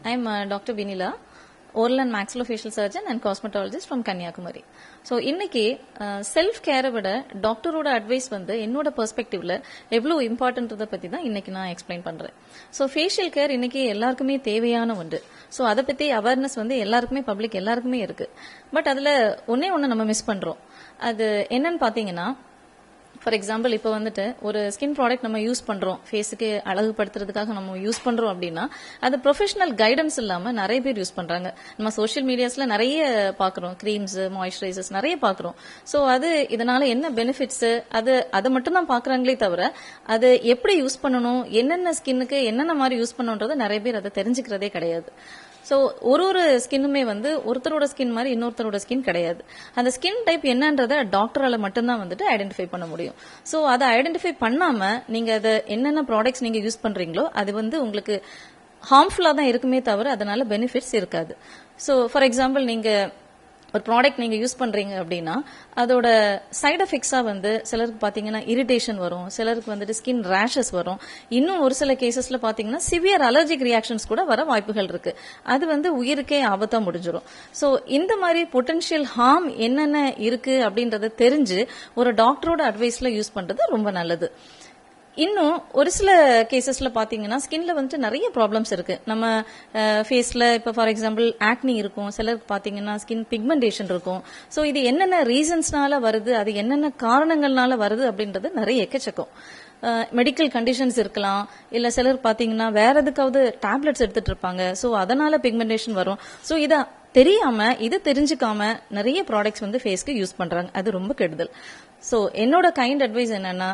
I'm Dr. Vinila, oral and maxillofacial surgeon and cosmetologist from Kanyakumari. So இன்னைக்கு self கேரை விட டாக்டரோட advice வந்து என்னோட பெர்ஸ்பெக்டிவ்ல எவ்வளவு இம்பார்ட்டன்ட்றத பத்தி தான் இன்னைக்கு நான் எக்ஸ்பிளைன் பண்றேன். ஸோ ஃபேஷியல் கேர் இன்னைக்கு எல்லாருக்குமே தேவையான ஒன்று. ஸோ அதை பத்தி அவேர்னஸ் வந்து எல்லாருக்குமே பப்ளிக் எல்லாருக்குமே இருக்கு. பட் அதுல ஒன்னு நம்ம மிஸ் பண்றோம். அது என்னன்னு பாத்தீங்கன்னா, ஃபார் எக்ஸாம்பிள் இப்போ வந்துட்டு ஒரு ஸ்கின் ப்ராடக்ட் நம்ம யூஸ் பண்றோம், ஃபேஸுக்கு அழகுபடுத்துறதுக்காக நம்ம யூஸ் பண்றோம் அப்படின்னா அது ப்ரொஃபஷனல் கைடன்ஸ் இல்லாம நிறைய பேர் யூஸ் பண்றாங்க. நம்ம சோஷியல் மீடியாஸ்ல நிறைய பாக்குறோம், கிரீம்ஸ், மாய்ஸ்சரைசர்ஸ் நிறைய பாக்குறோம். சோ அது இதனால என்ன பெனிஃபிட்ஸ் அதை மட்டும் தான் பாக்குறாங்களே தவிர அது எப்படி யூஸ் பண்ணணும், என்னென்ன ஸ்கின்னுக்கு என்னென்ன மாதிரி யூஸ் பண்ணணுன்றதை நிறைய பேர் அதை தெரிஞ்சுக்கிறதே கிடையாது. சோ ஒரு ஸ்கின்னுமே வந்து ஒருத்தரோட ஸ்கின் மாதிரி இன்னொருத்தரோட ஸ்கின் கிடையாது. அந்த ஸ்கின் டைப் என்னன்றத டாக்டரால மட்டும்தான் வந்துட்டு ஐடென்டிஃபை பண்ண முடியும். சோ அதை ஐடென்டிஃபை பண்ணாம நீங்க அதை என்னென்ன ப்ராடக்ட்ஸ் நீங்க யூஸ் பண்றீங்களோ அது வந்து உங்களுக்கு ஹார்ம்ஃபுல்லா தான் இருக்குமே தவிர அதனால பெனிஃபிட்ஸ் இருக்காது. சோ ஃபார் எக்ஸாம்பிள் நீங்க ஒரு ப்ராடக்ட் நீங்க யூஸ் பண்றீங்க அப்படின்னா அதோட சைட் எஃபெக்ட்ஸா வந்து சிலருக்கு பாத்தீங்கன்னா இரிட்டேஷன் வரும், சிலருக்கு வந்துட்டு ஸ்கின் ரேஷஸ் வரும், இன்னும் ஒரு சில கேசஸ்ல பாத்தீங்கன்னா சிவியர் அலர்ஜிக் ரியாக்ஷன்ஸ் கூட வர வாய்ப்புகள் இருக்கு. அது வந்து உயிருக்கே ஆபத்தா முடிஞ்சிடும். சோ இந்த மாதிரி பொட்டன்ஷியல் ஹார்ம் என்னென்ன இருக்கு அப்படின்றத தெரிஞ்சு ஒரு டாக்டரோட அட்வைஸ்ல யூஸ் பண்றது ரொம்ப நல்லது. இன்னும் ஒரு சில கேசஸ்ல பாத்தீங்கன்னா ஸ்கின்ல வந்துட்டு நிறைய ப்ராப்ளம்ஸ் இருக்கு. நம்ம ஃபேஸ்ல இப்ப ஃபார் எக்ஸாம்பிள் ஆக்னி இருக்கும், சிலருக்கு பாத்தீங்கன்னா ஸ்கின் பிக்மெண்டேஷன் இருக்கும். சோ இது என்னென்ன ரீசன்ஸ்னால வருது, அது என்னென்ன காரணங்கள்னால வருது அப்படின்றது நிறைய எக்கச்சக்கம். மெடிக்கல் கண்டிஷன்ஸ் இருக்கலாம், இல்ல சிலர் பாத்தீங்கன்னா வேற எதுக்காவது டேப்லெட்ஸ் எடுத்துட்டு இருப்பாங்க. சோ அதனால பிக்மெண்டேஷன் வரும். சோ இத தெரியாம இதை தெரிஞ்சுக்காம நிறைய ப்ராடக்ட்ஸ் வந்து ஃபேஸ்க்கு யூஸ் பண்றாங்க. அது ரொம்ப கெடுதல். சோ என்னோட கைண்ட் அட்வைஸ் என்னன்னா,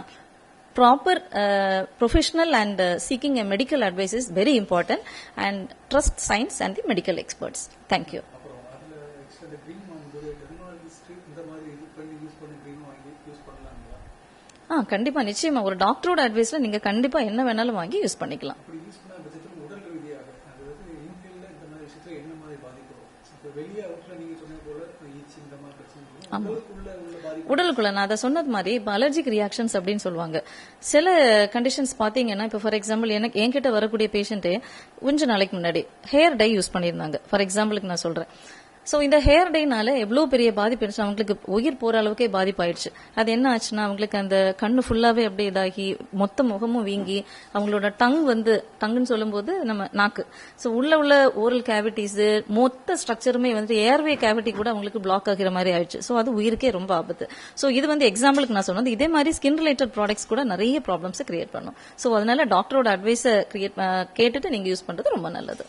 proper professional and seeking a medical advice is very important, and trust science and the medical experts. Thank you. கண்டிப்பா நிச்சயமா ஒரு டாக்டரோட அட்வைஸ்ல நீங்க கண்டிப்பா என்ன வேணாலும் வாங்கி யூஸ் பண்ணிக்கலாம். உடலுக்குள்ள நான் அதை சொன்னது மாதிரி இப்ப அலர்ஜிக் ரியாக்ஷன்ஸ் அப்படின்னு சொல்லுவாங்க. சில கண்டிஷன்ஸ் பாத்தீங்கன்னா இப்ப ஃபார் எக்ஸாம்பிள் எனக்கு என்கிட்ட வரக்கூடிய பேஷண்டே கொஞ்ச நாளைக்கு முன்னாடி ஹேர் டை யூஸ் பண்ணிருந்தாங்க. ஃபார் எக்ஸாம்பிளுக்கு நான் சொல்றேன். சோ இந்த ஹேர் டைனால எவ்வளவு பெரிய பாதிப்பு இருந்துச்சு, அவங்களுக்கு உயிர் போற அளவுக்கே பாதிப்பு ஆயிடுச்சு. அது என்ன ஆச்சுன்னா அவங்களுக்கு அந்த கண்ணு ஃபுல்லாவே அப்படியே இதாகி மொத்த முகமும் வீங்கி அவங்களோட டங்குன்னு சொல்லும் போது நம்ம நாக்கு, சோ உள்ள ஓரல் கேவிட்டிஸ் மொத்த ஸ்ட்ரக்சருமே வந்து ஏர்வே கேவிட்டி கூட அவங்களுக்கு பிளாக் ஆகிற மாதிரி ஆயிடுச்சு. சோ அது உயிருக்கே ரொம்ப ஆபத்து. சோ இது வந்து எக்ஸாம்பிளுக்கு நான் சொன்னது. இதே மாதிரி ஸ்கின் ரிலேட்டட் ப்ராடக்ட்ஸ் கூட நிறைய ப்ராப்ளம்ஸ் கிரியேட் பண்ணும். சோ அதனால டாக்டரோட அட்வைஸை கேட்டுட்டு நீங்க யூஸ் பண்றது ரொம்ப நல்லது.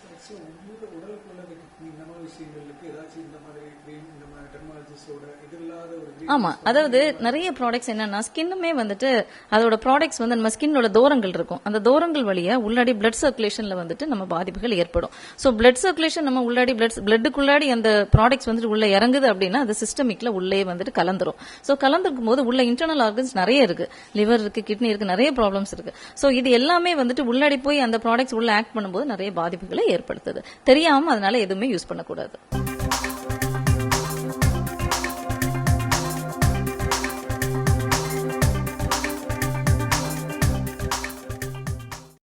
ஆமா, அதாவது நிறைய ப்ராடக்ட்ஸ் என்னன்னா ஸ்கின்னுமே வந்துட்டு அதோட ப்ராடக்ட்ஸ் வந்து நம்ம ஸ்கின்னோட தூரங்கள் இருக்கும். அந்த தூரங்கள் வழியா உள்ளாடி பிளட் சர்க்குலேஷன்ல வந்துட்டு நம்ம பாதிப்புகள் ஏற்படும். சோ பிளட் சர்க்குலேஷன் நம்ம உள்ளாடி பிளட்டுக்குள்ளாடி அந்த ப்ராடக்ட்ஸ் வந்துட்டு உள்ள இறங்குது அப்படின்னா அது சிஸ்டமிக்ல உள்ளே வந்துட்டு கலந்துரும். சோ கலந்துருக்கும் போது உள்ள இன்டர்னல் ஆர்கன்ஸ் நிறைய இருக்கு, லிவர் இருக்கு, கிட்னி இருக்கு, நிறைய ப்ராப்ளம்ஸ் இருக்கு. சோ இது எல்லாமே வந்துட்டு உள்ளாடி போய் அந்த ப்ராடக்ட்ஸ் உள்ள ஆக்ட் பண்ணும்போது நிறைய பாதிப்புகளை ஏற்படுத்துது. தெரியாம அதனால எதுவுமே யூஸ் பண்ணக்கூடாது.